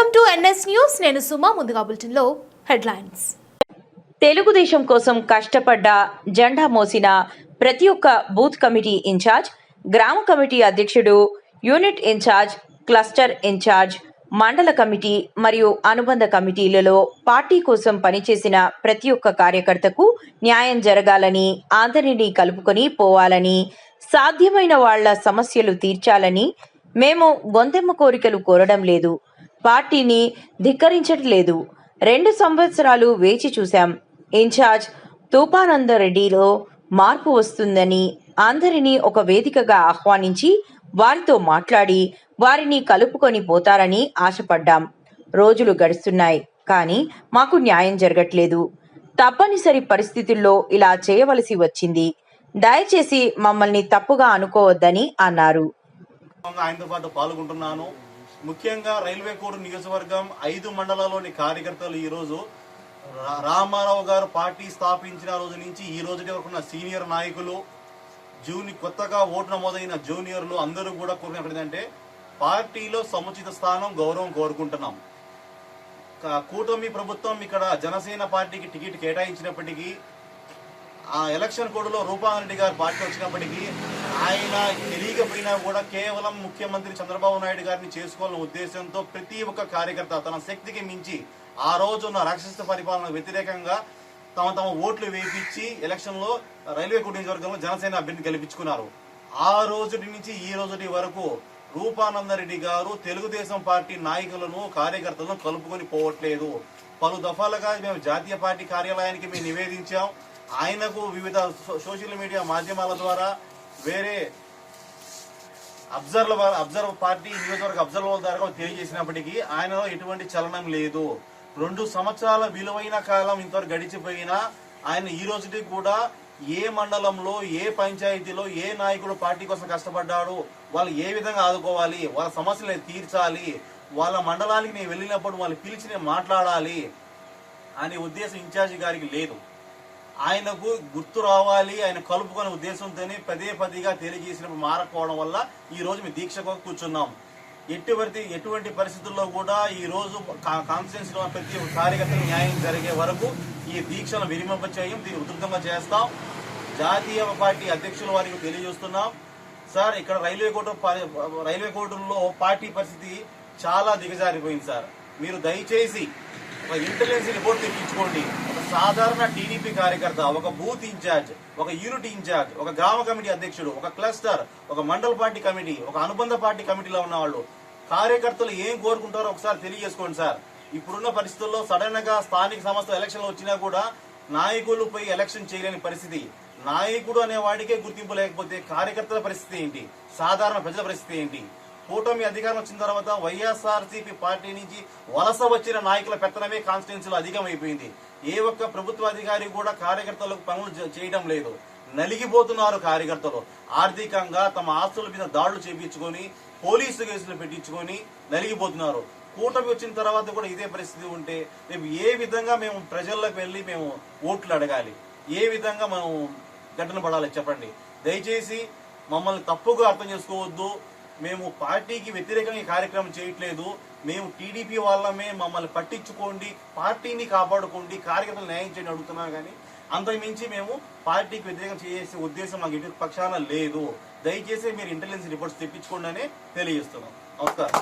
Welcome to NS news. నేను సుమా. ముందుగా బులెటిన్లో హెడ్లైన్స్. తెలుగుదేశం కోసం కష్టపడ్డ, జెండా మోసిన ప్రతి ఒక్క బూత్ కమిటీ ఇన్ఛార్జ్, గ్రామ కమిటీ అధ్యక్షుడు, యూనిట్ ఇన్ఛార్జ్, క్లస్టర్ ఇన్ఛార్జ్, మండల కమిటీ మరియు అనుబంధ కమిటీలలో పార్టీ కోసం పనిచేసిన ప్రతి ఒక్క కార్యకర్తకు న్యాయం జరగాలని, అందరినీ కలుపుకొని పోవాలని, సాధ్యమైన వాళ్ల సమస్యలు తీర్చాలని మేము గొంతెమ్మ కోరికలు కోరడం లేదు, పార్టీని ధిక్కరించట్లేదు. 2 సంవత్సరాలు వేచి చూశాం. ఇన్ఛార్జ్ తూపానందరెడ్డిలో మార్పు వస్తుందని అందరినీ ఒక వేదికగా ఆహ్వానించి వారితో మాట్లాడి వారిని కలుపుకొని పోతారని ఆశపడ్డాం. రోజులు గడుస్తున్నాయి, కానీ మాకు న్యాయం జరగట్లేదు. తప్పనిసరి పరిస్థితుల్లో ఇలా చేయవలసి వచ్చింది. దయచేసి మమ్మల్ని తప్పుగా అనుకోవద్దని అన్నారు. ఆయనతో పాటు పాల్గొంటున్నాను. ముఖ్యంగా రైల్వే కోడ్ నియోజకవర్గం 5 మండలాల్లోని కార్యకర్తలు ఈ రోజు రామారావు గారు పార్టీ స్థాపించిన రోజు నుంచి ఈ రోజు వరకు ఉన్న సీనియర్ నాయకులు, కొత్తగా ఓటు నమోదైన జూనియర్లు అందరూ కూడా కోరుకున్నది ఏంటంటే పార్టీలో సముచిత స్థానం, గౌరవం కోరుకుంటున్నాం. కూటమి ప్రభుత్వం ఇక్కడ జనసేన పార్టీకి టికెట్ కేటాయించినప్పటికీ, ఆ ఎలక్షన్ కోడ్ లో రూపారెడ్డి గారు పార్టీ వచ్చినప్పటికీ ఆయన తెలియకపోయినా కూడా కేవలం ముఖ్యమంత్రి చంద్రబాబు నాయుడు గారిని చేసుకోవాలనే ఉద్దేశంతో ప్రతి ఒక్క కార్యకర్త తన శక్తికి మించి ఆ రోజున్న రాక్షస పరిపాలనకు వ్యతిరేకంగా తమ ఓట్లు వేయించి ఎలక్షన్ లో రైల్వే కోడ్ నియోజకవర్గంలో జనసేన అభ్యర్థిని గెలిపించుకున్నారు. ఆ రోజు నుంచి ఈ రోజు వరకు రూపానందరెడ్డి గారు తెలుగుదేశం పార్టీ నాయకులను, కార్యకర్తలను కలుపుకొని పోవట్లేదు. పలు దఫాలుగా మేము జాతీయ పార్టీ కార్యాలయానికి మేము నివేదించాం. ఆయనకు వివిధ సోషల్ మీడియా మాధ్యమాల ద్వారా, వేరే అబ్జర్వ్ పార్టీ నియోజకవర్గ అబ్జర్వర్ ద్వారా తెలియజేసినప్పటికీ ఆయనలో ఎటువంటి చలనం లేదు. 2 సంవత్సరాల విలువైన కాలం ఇంతవరకు గడిచిపోయినా ఆయన ఈ రోజుకి కూడా ఏ మండలంలో, ఏ పంచాయతీలో ఏ నాయకుడు పార్టీ కోసం కష్టపడ్డాడు, వాళ్ళు ఏ విధంగా ఆదుకోవాలి, వాళ్ళ సమస్యలు తీర్చాలి, వాళ్ళ మండలానికి నేను వెళ్ళినప్పుడు వాళ్ళు పిలిచి మాట్లాడాలి అనే ఉద్దేశం ఇన్ఛార్జి గారికి లేదు. ఆయనకు గుర్తు రావాలి, ఆయన కలుపుకునే ఉద్దేశంతోనే పదేగా తెలియజేసినప్పుడు మారకపోవడం వల్ల ఈ రోజు మేము దీక్షకు కూర్చున్నాం. ఎటువంటి పరిస్థితుల్లో కూడా ఈ రోజు కాన్స్టిట్యున్సీ లో ప్రతి కార్యకర్తకు న్యాయం జరిగే వరకు ఈ దీక్షను విరిమింపచేయం, దీన్ని ఉధృతంగా చేస్తాం. జాతీయ పార్టీ అధ్యక్షుల వారికి తెలియజేస్తున్నాం. సార్, ఇక్కడ రైల్వే కోర్టుల్లో పార్టీ పరిస్థితి చాలా దిగజారిపోయింది సార్. మీరు దయచేసి ఒక ఇంటెలిజెన్స్ రిపోర్ట్ తెప్పించుకోండి. ఒక సాధారణ టీడీపీ కార్యకర్త, ఒక బూత్ ఇన్ఛార్జ్, ఒక యూనిట్ ఇన్ఛార్జ్, ఒక గ్రామ కమిటీ అధ్యక్షుడు, ఒక క్లస్టర్, ఒక మండల పార్టీ కమిటీ, ఒక అనుబంధ పార్టీ కమిటీలో ఉన్న వాళ్ళు కార్యకర్తలు ఏం కోరుకుంటారో ఒకసారి తెలియజేసుకోండి సార్. ఇప్పుడున్న పరిస్థితుల్లో సడన్ గా స్థానిక సంస్థ ఎలక్షన్లు వచ్చినా కూడా నాయకులు పోయి ఎలక్షన్ చేయలేని పరిస్థితి. నాయకుడు అనే వాడికే గుర్తింపు లేకపోతే కార్యకర్తల పరిస్థితి ఏంటి, సాధారణ ప్రజల పరిస్థితి ఏంటి? కూటమి అధికారం వచ్చిన తర్వాత వైఎస్ఆర్సీపీ పార్టీ నుంచి వలస వచ్చిన నాయకుల పెత్తనమే కాన్స్టిట్యున్సీలో అధికమైపోయింది. ఏ ఒక్క ప్రభుత్వ అధికారి కూడా కార్యకర్తలకు పనులు చేయడం లేదు. నలిగిపోతున్నారు కార్యకర్తలు. ఆర్థికంగా తమ ఆస్తుల మీద దాడులు చేయించుకొని, పోలీసు కేసులు పెట్టించుకొని నలిగిపోతున్నారు. కూటమి వచ్చిన తర్వాత కూడా ఇదే పరిస్థితి ఉంటే రేపు ఏ విధంగా మేము ప్రజల్లోకి వెళ్లి మేము ఓట్లు అడగాలి, ఏ విధంగా మనం ఘటన పడాలి చెప్పండి. దయచేసి మమ్మల్ని తప్పుగా అర్థం చేసుకోవద్దు. మేము పార్టీకి వ్యతిరేకంగా ఈ కార్యక్రమం చేయట్లేదు. మేము టీడీపీ వాళ్ళమే, మమ్మల్ని పట్టించుకోండి, పార్టీని కాపాడుకోండి, కార్యకర్తలు న్యాయం చేయండి అడుగుతున్నాం. కానీ అంతకుమించి మేము పార్టీకి వ్యతిరేకంగా చేసే ఉద్దేశం మాకు ఇటు పక్షాన లేదు. దయచేసి మీరు ఇంటెలిజెన్స్ రిపోర్ట్స్ తెప్పించుకోండి అని తెలియజేస్తున్నాం. నమస్కారం.